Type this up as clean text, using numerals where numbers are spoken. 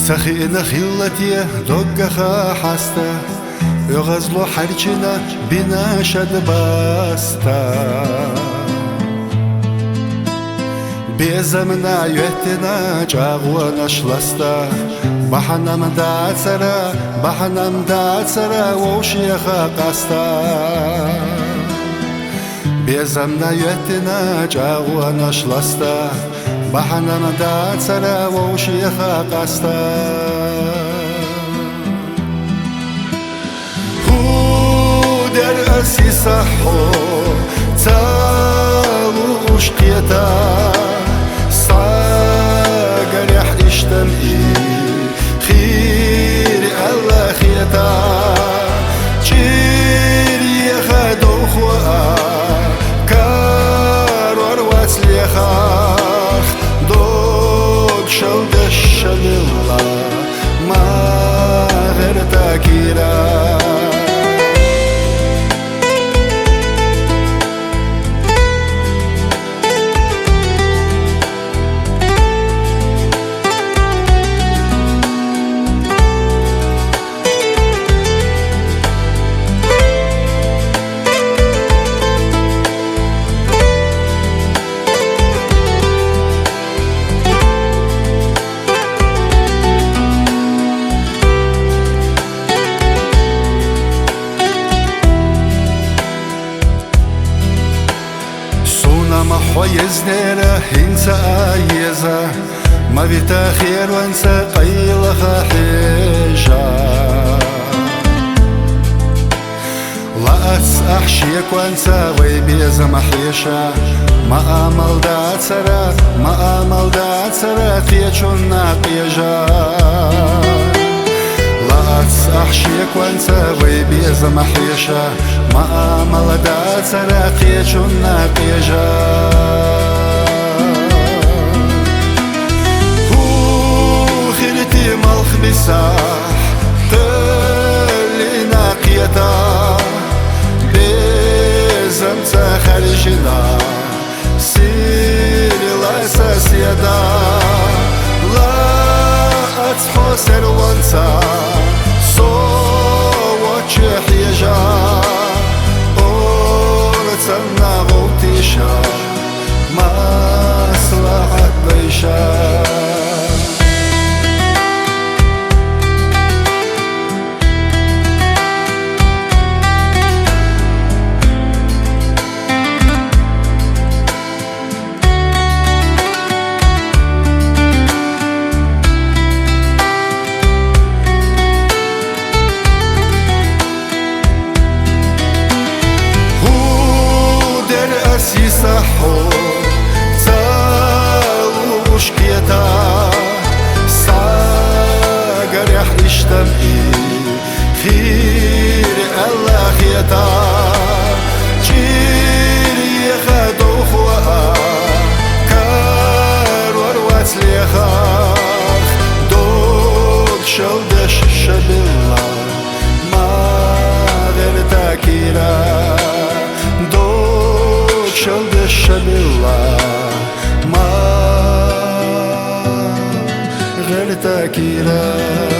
سخينا خلتي دقخا حستا يغزلو حرچنا بنا شد باستا بيزمنا يهتنا جاغوانا شلستا بحنم داتسرا ووشيخا قاستا بيزمنا يهتنا جاغوانا شلستا بحنم داتسرا ووشيخا قاستا هو در أسي صحو تالو أشقيتا صاقر يحدشتم خير الله خيتا جير يخدو خوا كارور واتليخاخ دوك شلدش بالله ما غير تاكيرا ما حويزنيرا هنسا آيزا ما بيتا خير وانسا قيلخا حيجا لا أحشيك وانسا ويبيزا محيشا ما آمل دات سرا قيشونا قيجا لا أحشيك وانسا ويبيزا محيشا ما آمل دات سرا قيشونا قيجا هو خيرتي ملخ بساح قلي ناقيتا بزمتا خارجنا سيري لا ساسيدا لا أتحو سروانتا صوت حيجا أورتنا غوتيشا مصلحة بيشا صحو تالو أشقيتا صاقر يحدشتم خير الله خيتا جير يخدو خوا كارور واتليخاخ دوك شلدش بالله ما غير تاكيرا شلدش بالله ما غير تاكيرا